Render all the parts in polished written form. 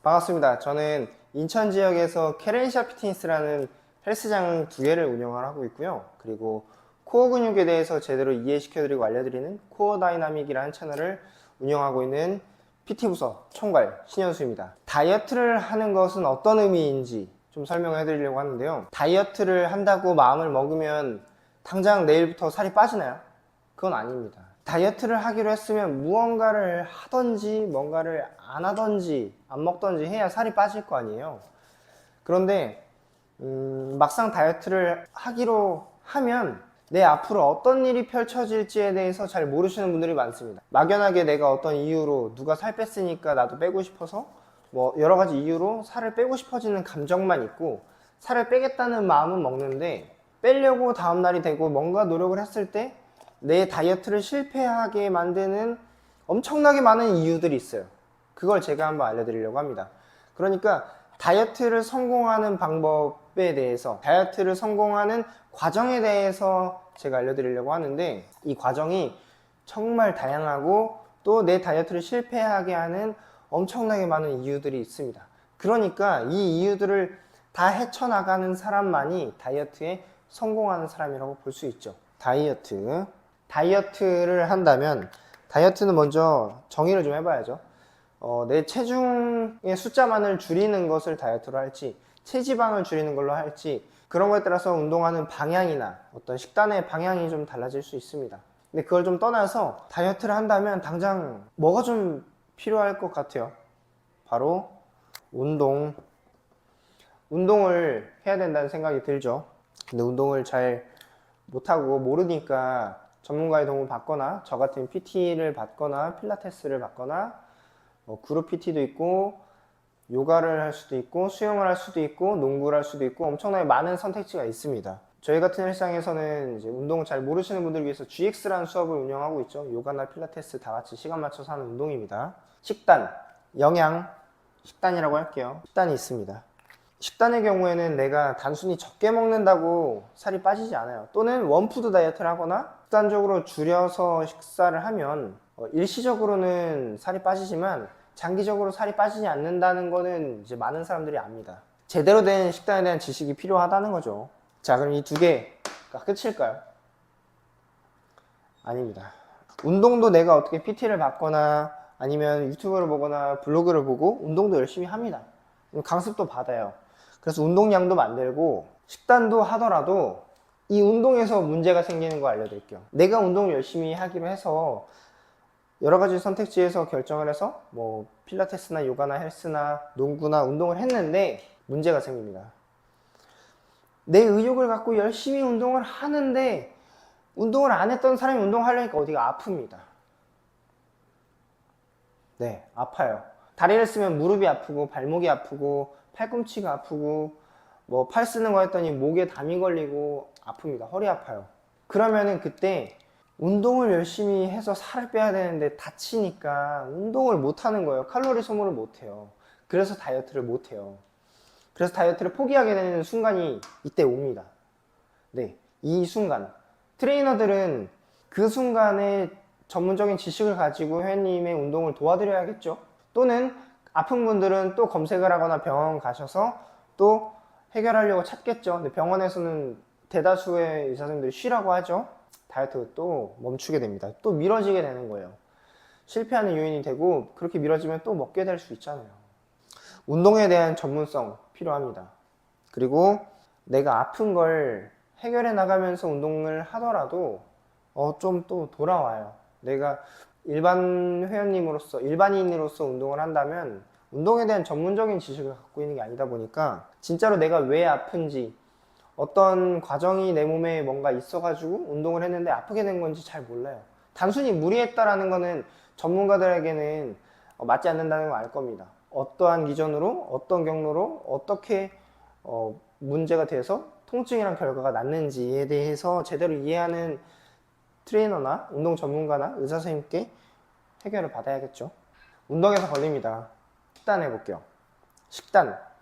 반갑습니다. 저는 인천 지역에서 케렌시아 피트니스라는 헬스장 2개를 운영을 하고 있고요. 그리고 코어 근육에 대해서 제대로 이해시켜드리고 알려드리는 코어 다이나믹이라는 채널을 운영하고 있는 PT부서 총괄 신현수입니다. 다이어트를 하는 것은 어떤 의미인지 좀 설명해 드리려고 하는데요. 다이어트를 한다고 마음을 먹으면 당장 내일부터 살이 빠지나요? 그건 아닙니다. 다이어트를 하기로 했으면 무언가를 하던지 뭔가를 안 하던지 안 먹던지 해야 살이 빠질 거 아니에요. 그런데 막상 다이어트를 하기로 하면 내 앞으로 어떤 일이 펼쳐질지에 대해서 잘 모르시는 분들이 많습니다. 막연하게 내가 어떤 이유로 누가 살 뺐으니까 나도 빼고 싶어서 뭐 여러 가지 이유로 살을 빼고 싶어지는 감정만 있고, 살을 빼겠다는 마음은 먹는데 빼려고 다음날이 되고 뭔가 노력을 했을 때 내 다이어트를 실패하게 만드는 엄청나게 많은 이유들이 있어요. 그걸 제가 한번 알려드리려고 합니다. 그러니까 다이어트를 성공하는 방법에 대해서, 다이어트를 성공하는 과정에 대해서 제가 알려드리려고 하는데, 이 과정이 정말 다양하고 또 내 다이어트를 실패하게 하는 엄청나게 많은 이유들이 있습니다. 그러니까 이 이유들을 다 헤쳐나가는 사람만이 다이어트에 성공하는 사람이라고 볼 수 있죠. 다이어트를 한다면, 다이어트는 먼저 정의를 좀 해봐야죠. 내 체중의 숫자만을 줄이는 것을 다이어트로 할지, 체지방을 줄이는 걸로 할지, 그런 거에 따라서 운동하는 방향이나 어떤 식단의 방향이 좀 달라질 수 있습니다. 근데 그걸 좀 떠나서 다이어트를 한다면 당장 뭐가 좀 필요할 것 같아요. 바로 운동을 해야 된다는 생각이 들죠. 근데 운동을 잘 못하고 모르니까 전문가의 도움을 받거나, 저 같은 PT를 받거나 필라테스를 받거나, 그룹 PT도 있고 요가를 할 수도 있고 수영을 할 수도 있고 농구를 할 수도 있고 엄청나게 많은 선택지가 있습니다. 저희 같은 헬스장에서는 이제 운동을 잘 모르시는 분들을 위해서 GX라는 수업을 운영하고 있죠. 요가나 필라테스 다 같이 시간 맞춰서 하는 운동입니다. 식단, 영양, 식단이라고 할게요. 식단이 있습니다. 식단의 경우에는 내가 단순히 적게 먹는다고 살이 빠지지 않아요. 또는 원푸드 다이어트를 하거나 극단적으로 줄여서 식사를 하면 일시적으로는 살이 빠지지만 장기적으로 살이 빠지지 않는다는 거는 이제 많은 사람들이 압니다. 제대로 된 식단에 대한 지식이 필요하다는 거죠. 자, 그럼 이 2개가 끝일까요? 아닙니다. 운동도 내가 어떻게 PT를 받거나 아니면 유튜브를 보거나 블로그를 보고 운동도 열심히 합니다. 강습도 받아요. 그래서 운동량도 만들고 식단도 하더라도 이 운동에서 문제가 생기는 거 알려드릴게요. 내가 운동을 열심히 하기로 해서 여러 가지 선택지에서 결정을 해서 뭐 필라테스나 요가나 헬스나 농구나 운동을 했는데 문제가 생깁니다. 내 의욕을 갖고 열심히 운동을 하는데 운동을 안 했던 사람이 운동하려니까 어디가 아픕니다. 네, 아파요. 다리를 쓰면 무릎이 아프고 발목이 아프고 팔꿈치가 아프고 뭐 팔 쓰는 거 했더니 목에 담이 걸리고 아픕니다. 허리 아파요. 그러면은 그때 운동을 열심히 해서 살을 빼야 되는데 다치니까 운동을 못 하는 거예요. 칼로리 소모를 못 해요. 그래서 다이어트를 못 해요. 그래서 다이어트를 포기하게 되는 순간이 이때 옵니다. 네, 이 순간. 트레이너들은 그 순간에 전문적인 지식을 가지고 회원님의 운동을 도와드려야겠죠. 또는 아픈 분들은 또 검색을 하거나 병원 가셔서 또 해결하려고 찾겠죠. 근데 병원에서는 대다수의 의사 선생님들이 쉬라고 하죠. 다이어트가 또 멈추게 됩니다. 또 미뤄지게 되는 거예요. 실패하는 요인이 되고, 그렇게 미뤄지면 또 먹게 될 수 있잖아요. 운동에 대한 전문성 필요합니다. 그리고 내가 아픈 걸 해결해 나가면서 운동을 하더라도 좀 또 돌아와요. 내가 일반인으로서 운동을 한다면 운동에 대한 전문적인 지식을 갖고 있는 게 아니다 보니까 진짜로 내가 왜 아픈지, 어떤 과정이 내 몸에 뭔가 있어가지고 운동을 했는데 아프게 된 건지 잘 몰라요. 단순히 무리했다라는 거는 전문가들에게는 맞지 않는다는 걸 알 겁니다. 어떠한 기전으로, 어떤 경로로, 어떻게 문제가 돼서 통증이란 결과가 났는지에 대해서 제대로 이해하는 트레이너나 운동 전문가나 의사 선생님께 해결을 받아야겠죠. 운동에서 걸립니다. 식단 해볼게요.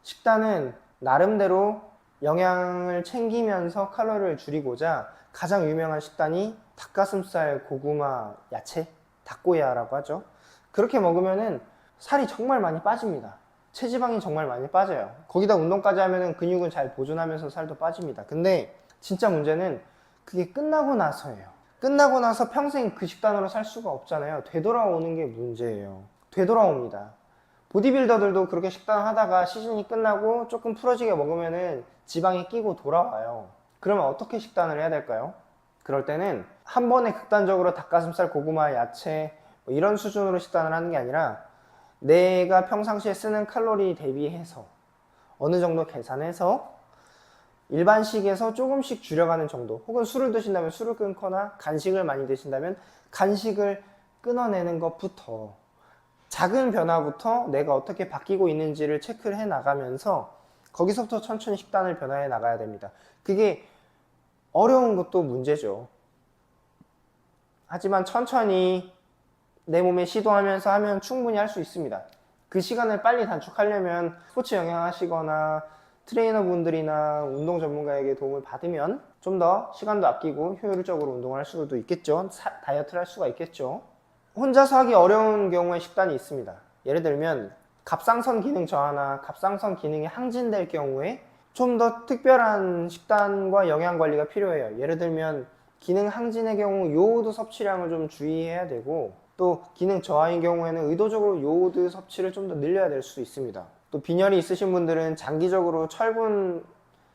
식단은 나름대로 영양을 챙기면서 칼로리를 줄이고자 가장 유명한 식단이 닭가슴살, 고구마, 야채, 닭고야라고 하죠. 그렇게 먹으면은 살이 정말 많이 빠집니다. 체지방이 정말 많이 빠져요. 거기다 운동까지 하면은 근육은 잘 보존하면서 살도 빠집니다. 근데 진짜 문제는 그게 끝나고 나서예요. 끝나고 나서 평생 그 식단으로 살 수가 없잖아요. 되돌아오는 게 문제예요. 되돌아옵니다. 보디빌더들도 그렇게 식단 하다가 시즌이 끝나고 조금 풀어지게 먹으면은 지방이 끼고 돌아와요. 그러면 어떻게 식단을 해야 될까요? 그럴 때는 한 번에 극단적으로 닭가슴살, 고구마, 야채 뭐 이런 수준으로 식단을 하는 게 아니라 내가 평상시에 쓰는 칼로리 대비해서 어느 정도 계산해서 일반식에서 조금씩 줄여가는 정도, 혹은 술을 드신다면 술을 끊거나 간식을 많이 드신다면 간식을 끊어내는 것부터, 작은 변화부터 내가 어떻게 바뀌고 있는지를 체크를 해 나가면서 거기서부터 천천히 식단을 변화해 나가야 됩니다. 그게 어려운 것도 문제죠. 하지만 천천히 내 몸에 시도하면서 하면 충분히 할 수 있습니다. 그 시간을 빨리 단축하려면 스포츠 영양하시거나 트레이너분들이나 운동 전문가에게 도움을 받으면 좀 더 시간도 아끼고 효율적으로 운동을 할 수도 있겠죠. 다이어트를 할 수가 있겠죠. 혼자서 하기 어려운 경우에 식단이 있습니다. 예를 들면 갑상선 기능 저하나 갑상선 기능이 항진될 경우에 좀 더 특별한 식단과 영양 관리가 필요해요. 예를 들면 기능 항진의 경우 요오드 섭취량을 좀 주의해야 되고, 또 기능 저하인 경우에는 의도적으로 요오드 섭취를 좀 더 늘려야 될 수도 있습니다. 또 빈혈이 있으신 분들은 장기적으로 철분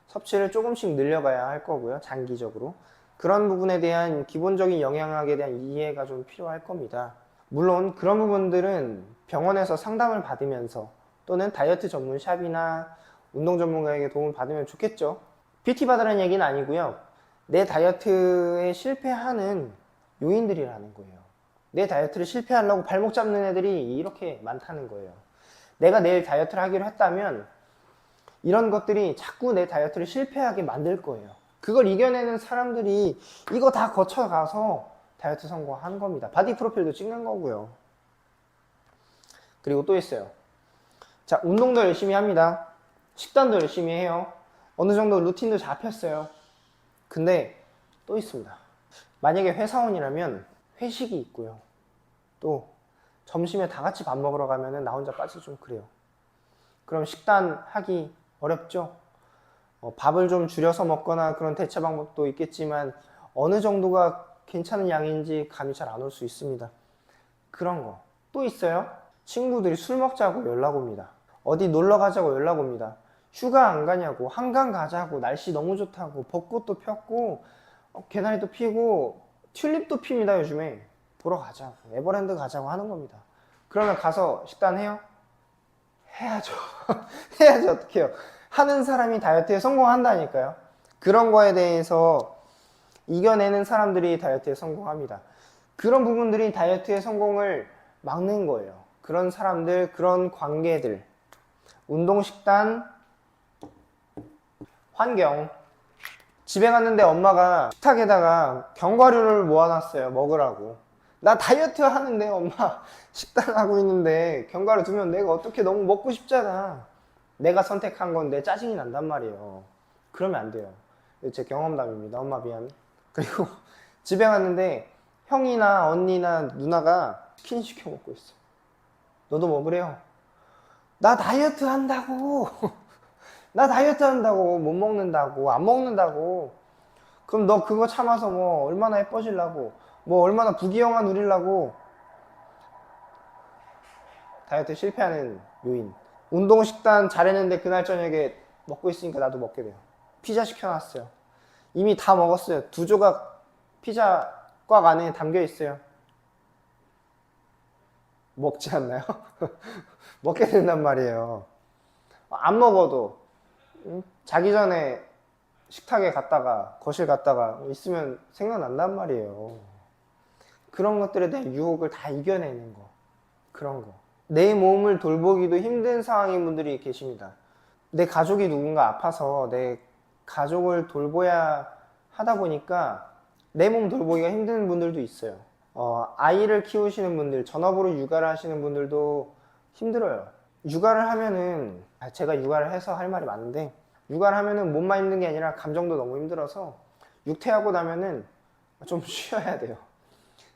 섭취를 조금씩 늘려가야 할 거고요. 장기적으로. 그런 부분에 대한 기본적인 영양학에 대한 이해가 좀 필요할 겁니다. 물론 그런 부분들은 병원에서 상담을 받으면서 또는 다이어트 전문 샵이나 운동 전문가에게 도움을 받으면 좋겠죠. PT 받으라는 얘기는 아니고요. 내 다이어트에 실패하는 요인들이라는 거예요. 내 다이어트를 실패하려고 발목 잡는 애들이 이렇게 많다는 거예요. 내가 내일 다이어트를 하기로 했다면 이런 것들이 자꾸 내 다이어트를 실패하게 만들 거예요. 그걸 이겨내는 사람들이 이거 다 거쳐가서 다이어트 성공하는 겁니다. 바디 프로필도 찍는 거고요. 그리고 또 있어요. 자, 운동도 열심히 합니다. 식단도 열심히 해요. 어느 정도 루틴도 잡혔어요. 근데 또 있습니다. 만약에 회사원이라면 회식이 있고요. 또 점심에 다 같이 밥 먹으러 가면은 나 혼자 빠지기 좀 그래요. 그럼 식단 하기 어렵죠? 밥을 좀 줄여서 먹거나 그런 대체 방법도 있겠지만 어느 정도가 괜찮은 양인지 감이 잘 안 올 수 있습니다. 그런 거. 또 있어요. 친구들이 술 먹자고 연락 옵니다. 어디 놀러 가자고 연락 옵니다. 휴가 안 가냐고, 한강 가자고, 날씨 너무 좋다고, 벚꽃도 폈고, 개나리도 피고, 튤립도 핍니다, 요즘에. 보러 가자고, 에버랜드 가자고 하는 겁니다. 그러면 가서 식단해요? 해야죠. 해야지, 어떡해요. 하는 사람이 다이어트에 성공한다니까요. 그런 거에 대해서 이겨내는 사람들이 다이어트에 성공합니다. 그런 부분들이 다이어트의 성공을 막는 거예요. 그런 사람들, 그런 관계들, 운동, 식단, 환경. 집에 갔는데 엄마가 식탁에다가 견과류를 모아놨어요. 먹으라고. 나 다이어트 하는데 엄마 식단 하고 있는데 견과류 두면 내가 어떻게, 너무 먹고 싶잖아. 내가 선택한 건데 짜증이 난단 말이에요. 그러면 안 돼요. 제 경험담입니다. 엄마 미안. 그리고 집에 갔는데 형이나 언니나 누나가 치킨 시켜 먹고 있어. 너도 먹으래요. 나 다이어트 한다고. 나 다이어트 한다고. 못 먹는다고. 안 먹는다고. 그럼 너 그거 참아서 뭐 얼마나 예뻐지려고, 뭐 얼마나 부귀영화 누리려고. 다이어트 실패하는 요인. 운동 식단 잘했는데 그날 저녁에 먹고 있으니까 나도 먹게 돼요. 피자 시켜놨어요. 이미 다 먹었어요. 2조각 피자 꽉 안에 담겨 있어요. 먹지 않나요? 먹게 된단 말이에요. 안 먹어도 자기 전에 식탁에 갔다가 거실 갔다가 있으면 생각난단 말이에요. 그런 것들에 대한 유혹을 다 이겨내는 거. 그런 거. 내 몸을 돌보기도 힘든 상황인 분들이 계십니다. 내 가족이 누군가 아파서 내 가족을 돌보야 하다 보니까 내 몸 돌보기가 힘든 분들도 있어요. 아이를 키우시는 분들, 전업으로 육아를 하시는 분들도 힘들어요. 육아를 하면은, 제가 육아를 해서 할 말이 많은데, 육아를 하면은 몸만 힘든 게 아니라 감정도 너무 힘들어서 육퇴하고 나면은 좀 쉬어야 돼요.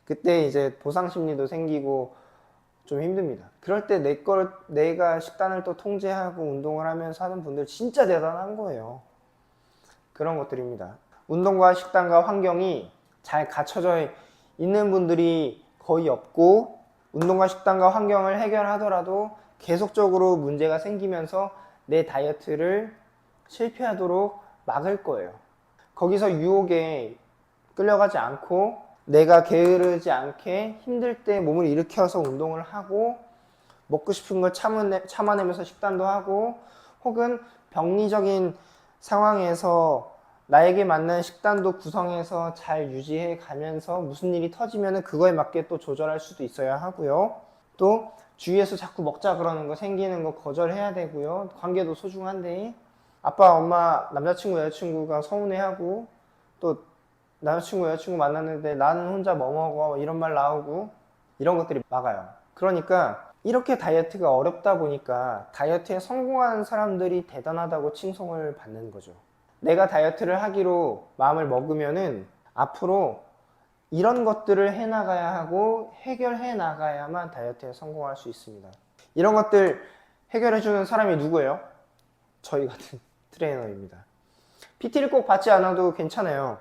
그때 이제 보상 심리도 생기고 좀 힘듭니다. 그럴 때 내가 식단을 또 통제하고 운동을 하면서 하는 분들 진짜 대단한 거예요. 그런 것들입니다. 운동과 식단과 환경이 잘 갖춰져 있는 분들이 거의 없고, 운동과 식단과 환경을 해결하더라도 계속적으로 문제가 생기면서 내 다이어트를 실패하도록 막을 거예요. 거기서 유혹에 끌려가지 않고 내가 게으르지 않게 힘들 때 몸을 일으켜서 운동을 하고, 먹고 싶은 걸 참아내면서 식단도 하고, 혹은 병리적인 상황에서 나에게 맞는 식단도 구성해서 잘 유지해 가면서 무슨 일이 터지면 그거에 맞게 또 조절할 수도 있어야 하고요. 또 주위에서 자꾸 먹자 그러는 거 생기는 거 거절해야 되고요. 관계도 소중한데 아빠, 엄마, 남자친구, 여자친구가 서운해하고, 또 남자친구, 여자친구 만났는데 나는 혼자 뭐 먹어 이런 말 나오고, 이런 것들이 막아요. 그러니까 이렇게 다이어트가 어렵다 보니까 다이어트에 성공하는 사람들이 대단하다고 칭송을 받는 거죠. 내가 다이어트를 하기로 마음을 먹으면은 앞으로 이런 것들을 해나가야 하고 해결해 나가야만 다이어트에 성공할 수 있습니다. 이런 것들 해결해주는 사람이 누구예요? 저희 같은 트레이너입니다. PT를 꼭 받지 않아도 괜찮아요.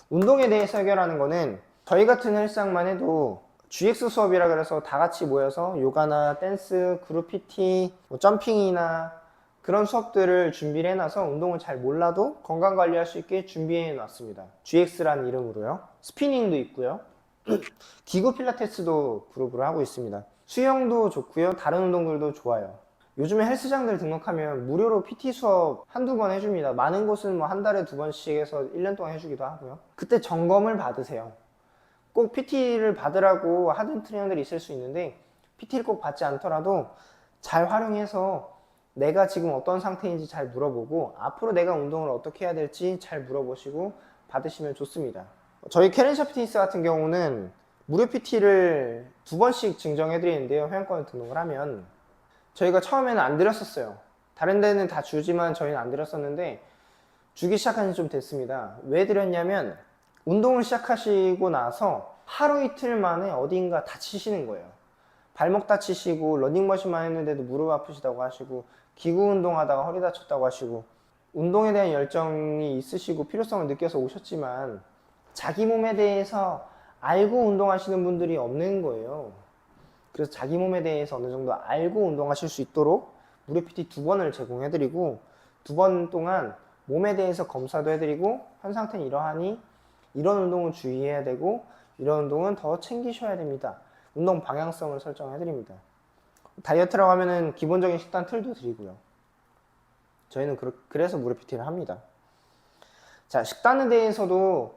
운동에 대해서 해결하는 거는 저희 같은 헬스장만 해도 GX 수업이라 그래서 다 같이 모여서 요가나 댄스, 그룹 PT, 점핑이나 그런 수업들을 준비를 해놔서 운동을 잘 몰라도 건강 관리할 수 있게 준비해 놨습니다. GX라는 이름으로요. 스피닝도 있고요. 기구 필라테스도 그룹으로 하고 있습니다. 수영도 좋고요. 다른 운동들도 좋아요. 요즘에 헬스장들 등록하면 무료로 PT 수업 한두 번 해줍니다. 많은 곳은 뭐 한 달에 2번씩 해서 1년 동안 해주기도 하고요. 그때 점검을 받으세요. 꼭 PT를 받으라고 하는 트레이너들이 있을 수 있는데, PT를 꼭 받지 않더라도 잘 활용해서 내가 지금 어떤 상태인지 잘 물어보고 앞으로 내가 운동을 어떻게 해야 될지 잘 물어보시고 받으시면 좋습니다. 저희 캐렌샤 피트니스 같은 경우는 무료 PT를 2번씩 증정해 드리는데요. 회원권을 등록을 하면. 저희가 처음에는 안 드렸었어요. 다른 데는 다 주지만 저희는 안 드렸었는데 주기 시작한 지 좀 됐습니다. 왜 드렸냐면 운동을 시작하시고 나서 하루 이틀 만에 어딘가 다치시는 거예요. 발목 다치시고 러닝머신만 했는데도 무릎 아프시다고 하시고, 기구 운동하다가 허리 다쳤다고 하시고, 운동에 대한 열정이 있으시고 필요성을 느껴서 오셨지만 자기 몸에 대해서 알고 운동하시는 분들이 없는 거예요. 그래서 자기 몸에 대해서 어느 정도 알고 운동하실 수 있도록 무료 PT 2번을 제공해드리고, 2번 동안 몸에 대해서 검사도 해드리고, 현 상태는 이러하니 이런 운동은 주의해야 되고 이런 운동은 더 챙기셔야 됩니다. 운동 방향성을 설정해드립니다. 다이어트라고 하면은 기본적인 식단 틀도 드리고요. 저희는 그래서 무료 PT를 합니다. 자, 식단에 대해서도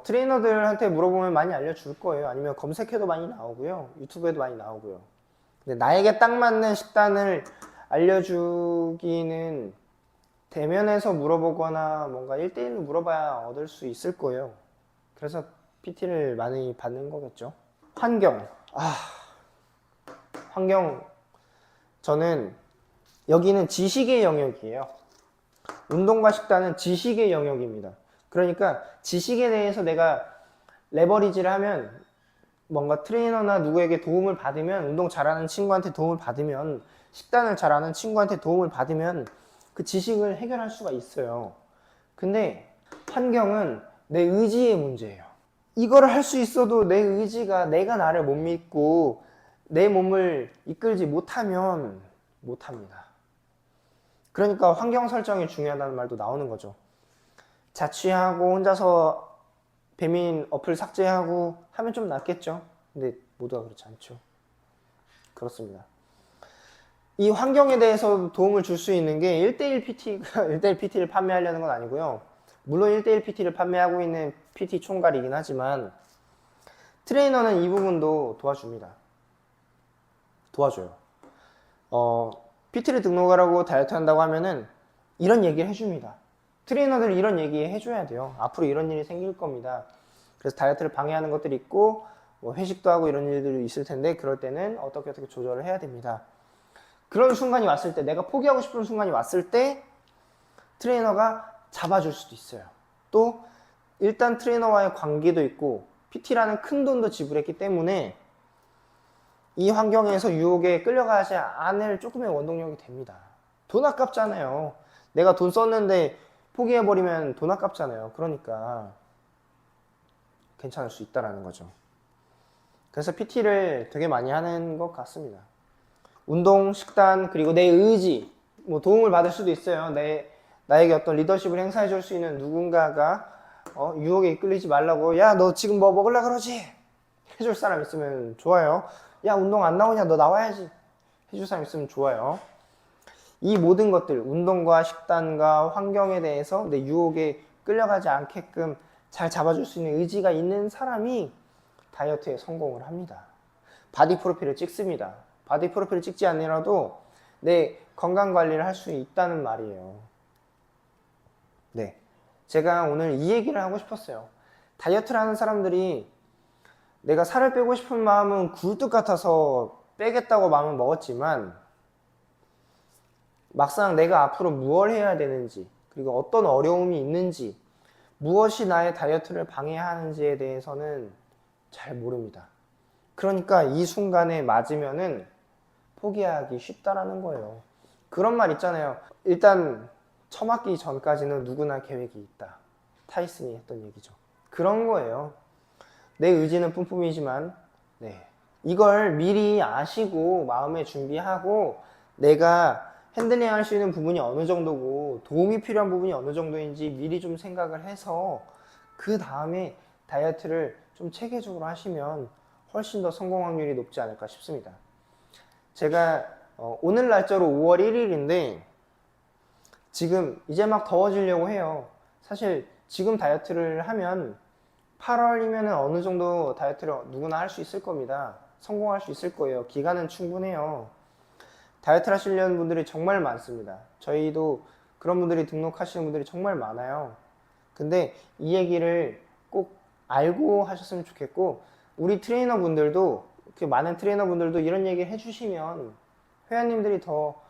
트레이너들한테 물어보면 많이 알려줄 거예요. 아니면 검색해도 많이 나오고요. 유튜브에도 많이 나오고요. 근데 나에게 딱 맞는 식단을 알려주기는 대면에서 물어보거나 뭔가 1대1로 물어봐야 얻을 수 있을 거예요. 그래서 PT를 많이 받는 거겠죠. 환경. 환경. 저는 여기는 지식의 영역이에요. 운동과 식단은 지식의 영역입니다. 그러니까 지식에 대해서 내가 레버리지를 하면, 뭔가 트레이너나 누구에게 도움을 받으면, 운동 잘하는 친구한테 도움을 받으면, 식단을 잘하는 친구한테 도움을 받으면 그 지식을 해결할 수가 있어요. 근데 환경은 내 의지의 문제예요. 이거를 할 수 있어도 내 의지가, 내가 나를 못 믿고 내 몸을 이끌지 못하면 못합니다. 그러니까 환경 설정이 중요하다는 말도 나오는 거죠. 자취하고 혼자서 배민 어플 삭제하고 하면 좀 낫겠죠. 근데 모두가 그렇지 않죠. 그렇습니다. 이 환경에 대해서 도움을 줄 수 있는 게 1대1 PT가 1대1 PT를 판매하려는 건 아니고요. 물론 1대1 PT를 판매하고 있는 PT 총괄이긴 하지만 트레이너는 이 부분도 도와줍니다. 도와줘요. PT를 등록하라고 다이어트 한다고 하면은 이런 얘기를 해줍니다. 트레이너들 이런 얘기 해줘야 돼요. 앞으로 이런 일이 생길 겁니다. 그래서 다이어트를 방해하는 것들이 있고, 뭐 회식도 하고 이런 일들이 있을 텐데, 그럴 때는 어떻게 조절을 해야 됩니다. 그런 순간이 왔을 때, 내가 포기하고 싶은 순간이 왔을 때 트레이너가 잡아줄 수도 있어요. 또 일단 트레이너와의 관계도 있고 PT라는 큰 돈도 지불했기 때문에 이 환경에서 유혹에 끌려가지 않을 조금의 원동력이 됩니다. 돈 아깝잖아요. 내가 돈 썼는데 포기해버리면 돈 아깝잖아요. 그러니까 괜찮을 수 있다라는 거죠. 그래서 PT를 되게 많이 하는 것 같습니다. 운동, 식단, 그리고 내 의지, 뭐 도움을 받을 수도 있어요. 나에게 어떤 리더십을 행사해 줄 수 있는 누군가가 유혹에 이끌리지 말라고, 야, 너 지금 뭐 먹으려 그러지? 해줄 사람 있으면 좋아요. 야, 운동 안 나오냐? 너 나와야지. 해줄 사람 있으면 좋아요. 이 모든 것들, 운동과 식단과 환경에 대해서 내 유혹에 끌려가지 않게끔 잘 잡아줄 수 있는 의지가 있는 사람이 다이어트에 성공을 합니다. 바디 프로필을 찍습니다. 바디 프로필을 찍지 않으라도 내 건강 관리를 할 수 있다는 말이에요. 네. 제가 오늘 이 얘기를 하고 싶었어요. 다이어트를 하는 사람들이 내가 살을 빼고 싶은 마음은 굴뚝 같아서 빼겠다고 마음을 먹었지만 막상 내가 앞으로 무엇을 해야 되는지, 그리고 어떤 어려움이 있는지, 무엇이 나의 다이어트를 방해하는지에 대해서는 잘 모릅니다. 그러니까 이 순간에 맞으면은 포기하기 쉽다라는 거예요. 그런 말 있잖아요. 일단 처맞기 전까지는 누구나 계획이 있다. 타이슨이 했던 얘기죠. 그런 거예요. 내 의지는 뿜뿜이지만 이걸 미리 아시고 마음에 준비하고 내가 핸들링 할 수 있는 부분이 어느 정도고 도움이 필요한 부분이 어느 정도인지 미리 좀 생각을 해서 그 다음에 다이어트를 좀 체계적으로 하시면 훨씬 더 성공 확률이 높지 않을까 싶습니다. 제가 오늘 날짜로 5월 1일인데 지금 이제 막 더워지려고 해요. 사실 지금 다이어트를 하면 8월이면 어느 정도 다이어트를 누구나 할 수 있을 겁니다. 성공할 수 있을 거예요. 기간은 충분해요. 다이어트를 하시려는 분들이 정말 많습니다. 저희도 그런 분들이 등록하시는 분들이 정말 많아요. 근데 이 얘기를 꼭 알고 하셨으면 좋겠고 우리 트레이너분들도 많은 트레이너분들도 이런 얘기를 해주시면 회원님들이 더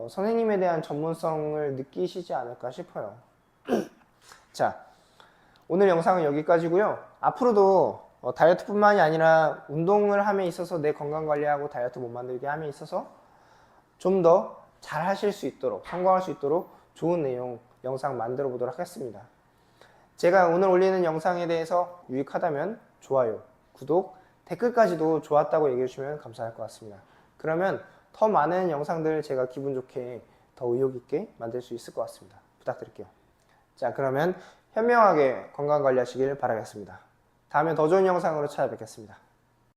선생님에 대한 전문성을 느끼시지 않을까 싶어요. 자, 오늘 영상은 여기까지고요. 앞으로도 다이어트뿐만이 아니라 운동을 함에 있어서 내 건강 관리하고 다이어트 못 만들게 함에 있어서 좀 더 잘 하실 수 있도록, 성공할 수 있도록 좋은 내용 영상 만들어 보도록 하겠습니다. 제가 오늘 올리는 영상에 대해서 유익하다면 좋아요, 구독, 댓글까지도 좋았다고 얘기해 주시면 감사할 것 같습니다. 그러면 더 많은 영상들 제가 기분 좋게 더 의욕 있게 만들 수 있을 것 같습니다. 부탁드릴게요. 자, 그러면 현명하게 건강 관리하시길 바라겠습니다. 다음에 더 좋은 영상으로 찾아뵙겠습니다.